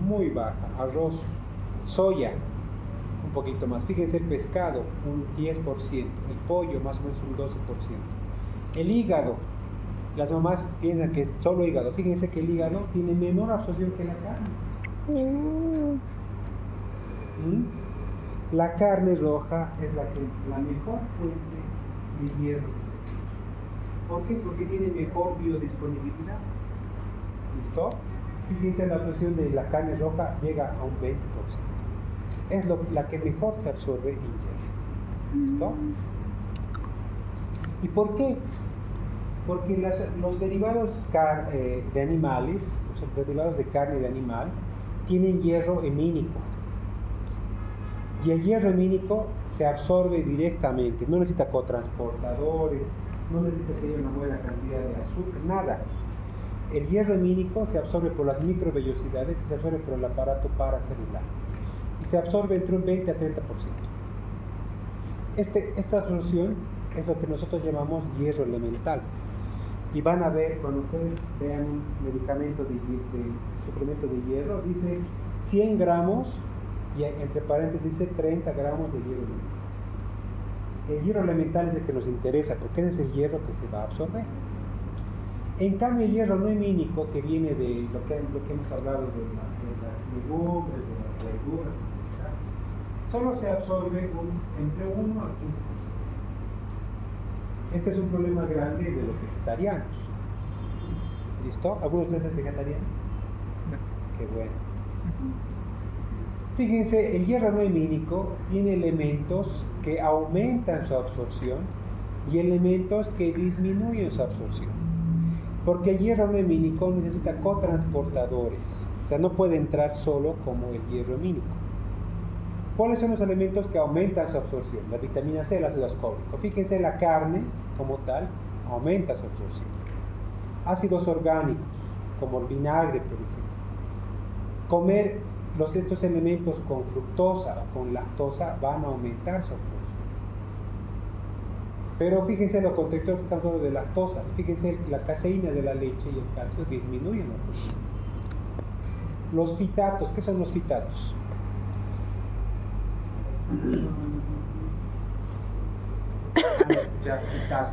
S1: muy baja. Arroz, soya, un poquito más. Fíjense el pescado, un 10%. El pollo, más o menos un 12%. El hígado, las mamás piensan que es solo hígado. Fíjense que el hígado tiene menor absorción que la carne. La carne roja es la mejor fuente de hierro. ¿Por qué? Porque tiene mejor biodisponibilidad. ¿Listo? Fíjense, la absorción de la carne roja llega a un 20%. Es la que mejor se absorbe en hierro. ¿Listo? ¿Y por qué? Porque los derivados de animales, los derivados de carne de animal, tienen hierro hemínico. Y el hierro hemínico se absorbe directamente, no necesita cotransportadores, no necesita que haya una buena cantidad de azúcar, nada. El hierro hemínico se absorbe por las microvellosidades y se absorbe por el aparato paracelular. Y se absorbe entre un 20 a 30%. esta solución es lo que nosotros llamamos hierro elemental. Y van a ver, cuando ustedes vean un medicamento de suplemento de hierro, dice 100 gramos, y entre paréntesis dice 30 gramos de hierro elemental. El hierro elemental es el que nos interesa, porque ese es el hierro que se va a absorber. En cambio, el hierro no hemínico, que viene de lo que hemos hablado de las legumbres, de las verduras, etc., solo se absorbe entre 1 a 15%. Este es un problema grande de los vegetarianos. ¿Listo? ¿Alguno de ustedes es vegetariano?
S2: No.
S1: Qué bueno. Fíjense, el hierro no hemínico tiene elementos que aumentan su absorción y elementos que disminuyen su absorción. Porque el hierro no hemínico necesita cotransportadores, o sea, no puede entrar solo como el hierro hemínico. ¿Cuáles son los elementos que aumentan su absorción? La vitamina C, el ácido ascórbico. Fíjense, la carne como tal aumenta su absorción. Ácidos orgánicos, como el vinagre, por ejemplo. Comer estos elementos con fructosa o con lactosa van a aumentar su absorción. Pero fíjense lo contrario que estamos hablando de lactosa. Fíjense, la caseína de la leche y el calcio disminuyen la absorción. Los fitatos, ¿qué son los fitatos? Fitatos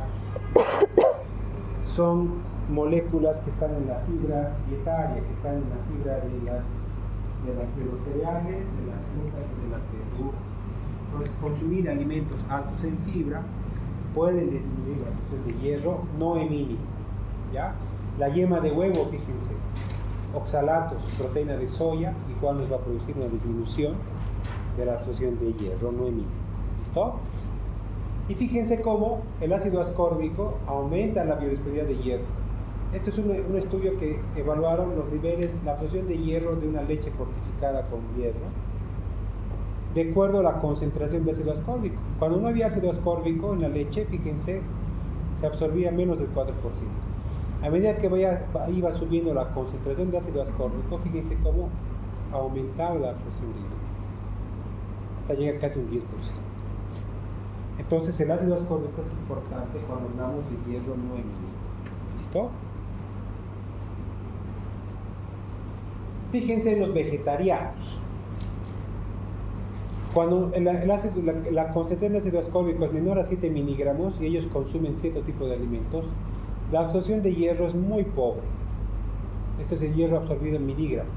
S1: son moléculas que están en la fibra dietaria, que están en la fibra de los cereales, de las frutas y de las verduras. Entonces, consumir alimentos altos en fibra pueden disminuir la absorción de hierro no hemínico, ¿ya? La yema de huevo, fíjense, oxalatos, proteína de soya, igual nos va a producir una disminución de la absorción de hierro no hemínico. ¿Listo? Y fíjense cómo el ácido ascórbico aumenta la biodisponibilidad de hierro. Este es un estudio que evaluaron los niveles, la absorción de hierro de una leche fortificada con hierro, de acuerdo a la concentración de ácido ascórbico. Cuando no había ácido ascórbico en la leche, fíjense, se absorbía menos del 4%. A medida que iba subiendo la concentración de ácido ascórbico, fíjense cómo aumentaba la absorción de hierro, hasta llegar casi un 10%. Entonces el ácido ascórbico es importante cuando hablamos de hierro no hemínico. ¿Listo? Fíjense en los vegetarianos. Cuando la concentración de ácido ascórbico es menor a 7 miligramos y ellos consumen cierto tipo de alimentos, la absorción de hierro es muy pobre. Este es el hierro absorbido en miligramos.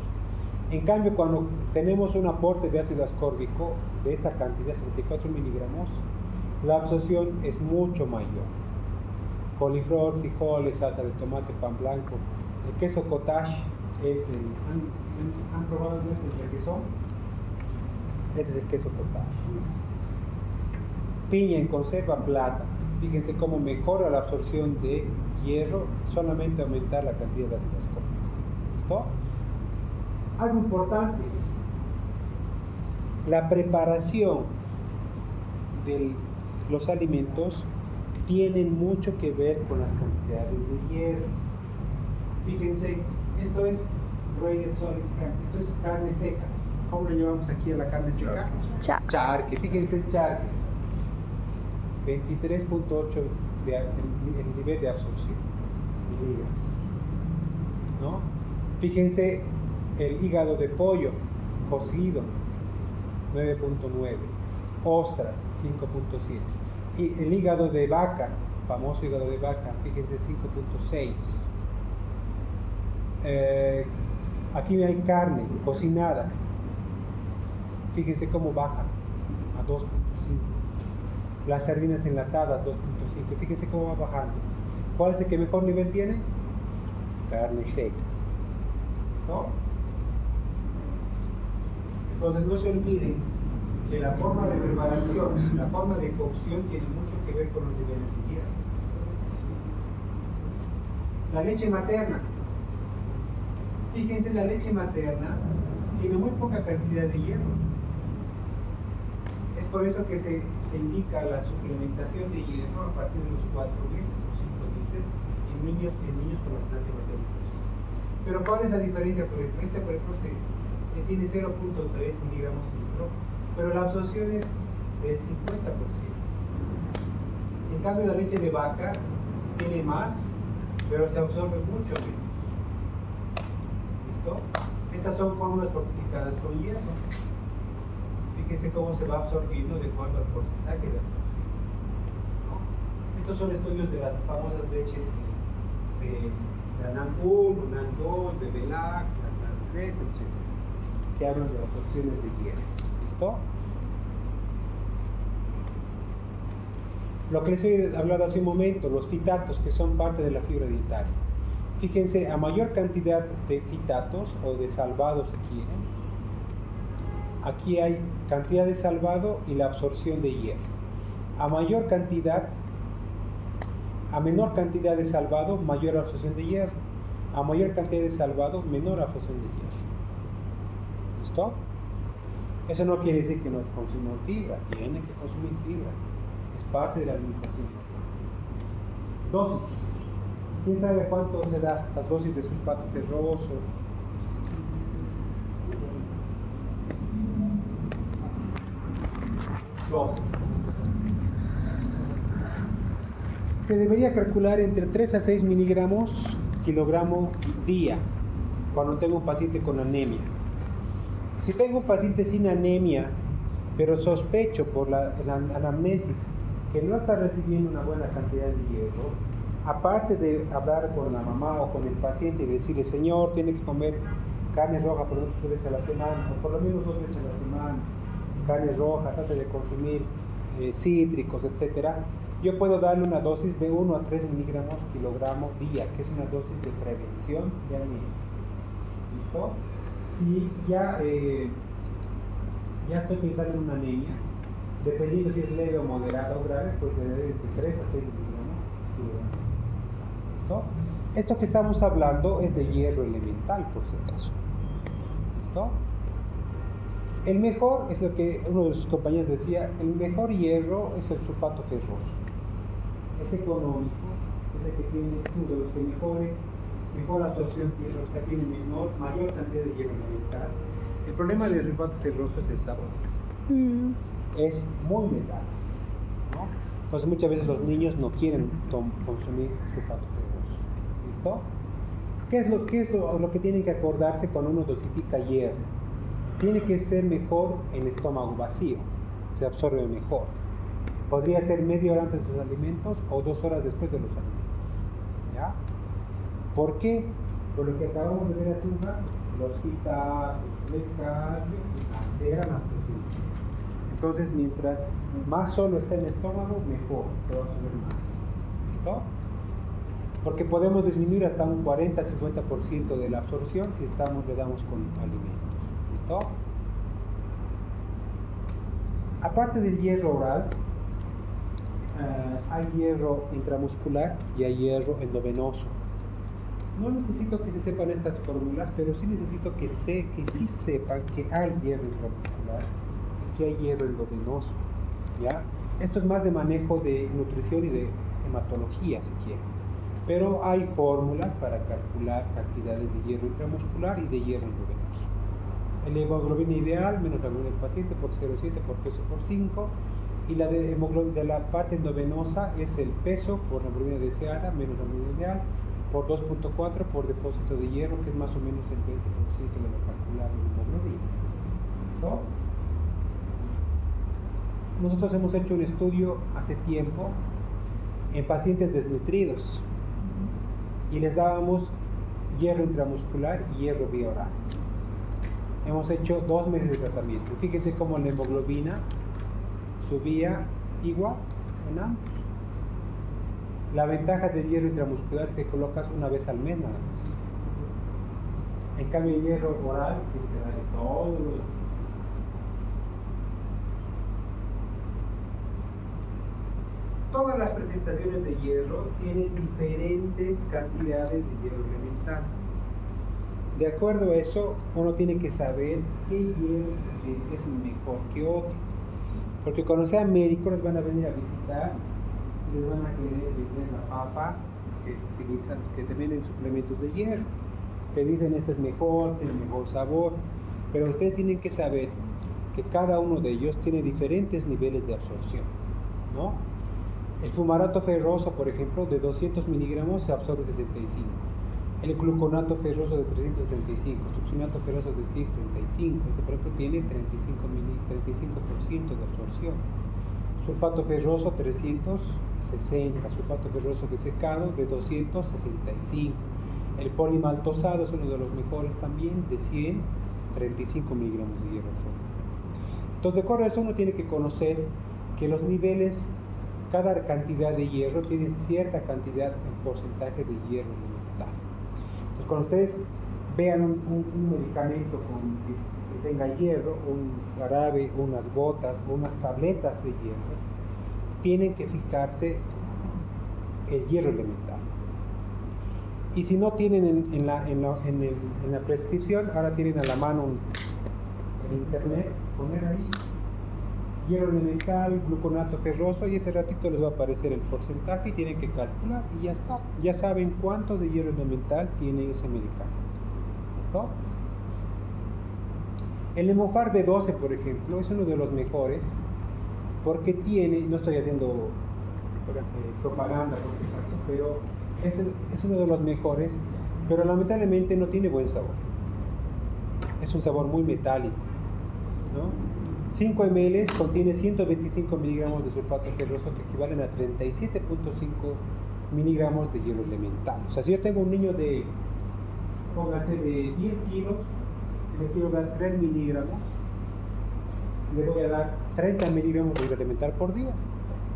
S1: En cambio, cuando tenemos un aporte de ácido ascórbico de esta cantidad, 74 miligramos, la absorción es mucho mayor. Coliflor, frijoles, salsa de tomate, pan blanco. El queso cottage es ¿han probado el requesón? Este es el queso cottage. Piña en conserva, plata. Fíjense cómo mejora la absorción de hierro solamente aumentar la cantidad de ácido ascórbico. ¿Listo? Algo importante, la preparación de los alimentos tienen mucho que ver con las cantidades de hierro. Fíjense, esto es braided solid carne, esto es carne seca. ¿Cómo le llamamos aquí a la carne seca? Charque. Fíjense el charque, 23.8 el nivel de absorción, ¿no? Fíjense el hígado de pollo cocido, 9.9, ostras, 5.7, y el hígado de vaca, famoso hígado de vaca, fíjense, 5.6. Aquí hay carne cocinada, fíjense cómo baja a 2.5. Las sardinas enlatadas, 2.5. Fíjense cómo va bajando. ¿Cuál es el que mejor nivel tiene? Carne seca, ¿no? Entonces no se olviden que la forma de preparación, la forma de cocción tiene mucho que ver con los niveles de hierro. La leche materna. Fíjense, la leche materna tiene muy poca cantidad de hierro. Es por eso que se indica la suplementación de hierro a partir de los 4 meses o 5 meses en niños con lactancia materna exclusiva. Pero ¿cuál es la diferencia? Por ejemplo, por ejemplo, tiene 0.3 miligramos litro, pero la absorción es del 50%. cambio, la leche de vaca tiene más, pero se absorbe mucho menos. ¿Listo? Estas son fórmulas fortificadas con hierro. Fíjense cómo se va absorbiendo de acuerdo al porcentaje de absorción, ¿no? Estos son estudios de las famosas leches de ANAM 1, ANAM 2, de BELAC, ANAM 3, etc. Que hablan de las absorciones de hierro. ¿Listo? Lo que les he hablado hace un momento, los fitatos, que son parte de la fibra dietaria. Fíjense, a mayor cantidad de fitatos o de salvado, si quieren, aquí hay cantidad de salvado y la absorción de hierro. A menor cantidad de salvado, mayor absorción de hierro. A mayor cantidad de salvado, menor absorción de hierro. ¿Listo? Eso no quiere decir que no consumamos fibra, tienen que consumir fibra. Es parte de la alimentación. Dosis. ¿Quién sabe cuánto se da las dosis de sulfato ferroso? Dosis. Se debería calcular entre 3 a 6 miligramos kilogramo día cuando tengo un paciente con anemia. Si tengo un paciente sin anemia, pero sospecho por la anamnesis que no está recibiendo una buena cantidad de hierro, aparte de hablar con la mamá o con el paciente y decirle, señor, tiene que comer carne roja por lo menos 2 veces a la semana, o por lo menos 2 veces a la semana, carne roja, trate de consumir cítricos, etc. Yo puedo darle una dosis de 1 a 3 miligramos kilogramo día, que es una dosis de prevención de anemia. ¿Listo? Si ya estoy pensando en una anemia, dependiendo si es leve o moderada o grave, pues de 3 a 6 miligramos kilogramo. ¿Listo? Esto que estamos hablando es de hierro elemental, por si acaso. ¿Listo? El mejor, es lo que uno de sus compañeros decía, el mejor hierro es el sulfato ferroso. Es económico, es el que tiene, es uno de los que mejor absorción tiene, o sea, tiene mayor cantidad de hierro elemental. El problema del sulfato ferroso es el sabor. Es muy letal, ¿no? Entonces muchas veces los niños no quieren consumir sulfato ferroso. ¿Listo? ¿Qué es lo que tienen que acordarse cuando uno dosifica hierro? Tiene que ser mejor en estómago vacío, se absorbe mejor. Podría ser media hora antes de los alimentos o 2 horas después de los alimentos. ¿Ya? ¿Por qué? Por lo que acabamos de ver hace un rato, los fitatos, el calcio, alteran la absorción. Entonces, mientras más solo está en el estómago, mejor, se va a absorber más. ¿Listo? Porque podemos disminuir hasta un 40-50% de la absorción si le damos con alimentos. ¿Listo? Aparte del hierro oral, hay hierro intramuscular y hay hierro endovenoso. No necesito que se sepan estas fórmulas, pero sí necesito que sí sepan que hay hierro intramuscular y que hay hierro endovenoso. ¿Ya? Esto es más de manejo de nutrición y de hematología, si quieren. Pero hay fórmulas para calcular cantidades de hierro intramuscular y de hierro endovenoso. La hemoglobina ideal menos la hemoglobina del paciente por 0,7 por peso por 5, y la de la parte endovenosa es el peso por la hemoglobina deseada menos la hemoglobina ideal por 2,4 por depósito de hierro, que es más o menos el 20% de lo calculado en hemoglobina. ¿Listo? Nosotros hemos hecho un estudio hace tiempo en pacientes desnutridos y les dábamos hierro intramuscular y hierro vía oral. Hemos hecho 2 meses de tratamiento. Fíjense cómo la hemoglobina subía igual en ambos. La ventaja del hierro intramuscular es que colocas una vez al mes nada más. En cambio el hierro oral tienes que darle todos los días. Todas las presentaciones de hierro tienen diferentes cantidades de hierro elemental. De acuerdo a eso, uno tiene que saber qué hierro es mejor que otro. Porque cuando sean médicos les van a venir a visitar y les van a querer vender la papa que utilizan, los que te venden suplementos de hierro. Te dicen este es mejor, tiene mejor sabor. Pero ustedes tienen que saber que cada uno de ellos tiene diferentes niveles de absorción, ¿no? El fumarato ferroso, por ejemplo, de 200 miligramos se absorbe 65. El gluconato ferroso de 335, succinato ferroso de 135, este por ejemplo tiene 35% de absorción. Sulfato ferroso 360, sulfato ferroso de secado de 265. El polimaltosado es uno de los mejores también, de 135 miligramos de hierro absorbido. Entonces, de acuerdo a eso, uno tiene que conocer que los niveles, cada cantidad de hierro tiene cierta cantidad en porcentaje de hierro elemental. Entonces, cuando ustedes vean un medicamento que tenga hierro, un jarabe, unas gotas o unas tabletas de hierro, tienen que fijarse el hierro elemental. Y si no tienen en la prescripción, ahora tienen a la mano en internet, poner ahí hierro elemental, gluconato ferroso, y ese ratito les va a aparecer el porcentaje y tienen que calcular y ya está. Ya saben cuánto de hierro elemental tiene ese medicamento. ¿Listo? El Hemofar B12, por ejemplo, es uno de los mejores porque tiene, no estoy haciendo propaganda por este caso, pero es uno de los mejores, pero lamentablemente no tiene buen sabor. Es un sabor muy metálico, ¿no? 5 ml contiene 125 miligramos de sulfato ferroso que equivalen a 37.5 miligramos de hierro elemental. O sea, si yo tengo un niño de, pónganse, de 10 kilos, le quiero dar 3 miligramos, le voy a dar 30 miligramos de hierro elemental por día.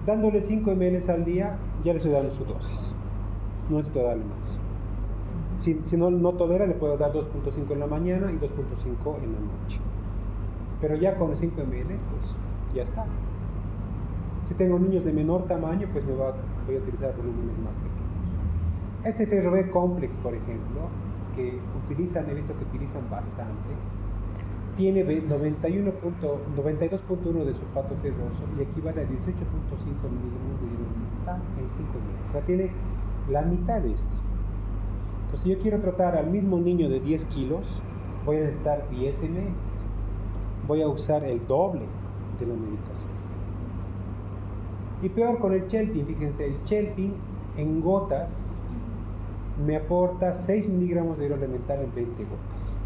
S1: Dándole 5 ml al día, ya le estoy dando su dosis. No necesito darle más. Si no tolera, le puedo dar 2.5 en la mañana y 2.5 en la noche. Pero ya con 5 ml, pues ya está. Si tengo niños de menor tamaño, pues voy a utilizar volúmenes más pequeños. Este Ferrobe Complex, por ejemplo, que he visto que utilizan bastante, tiene 92.1 de sulfato ferroso y equivale a 18.5 miligramos de hierro elemental en 5 ml. O sea, tiene la mitad de este. Entonces, si yo quiero tratar al mismo niño de 10 kilos, voy a necesitar 10 ml. Voy a usar el doble de la medicación. Y peor con el Cheltin, fíjense, el Cheltin en gotas me aporta 6 miligramos de hierro elemental en 20 gotas.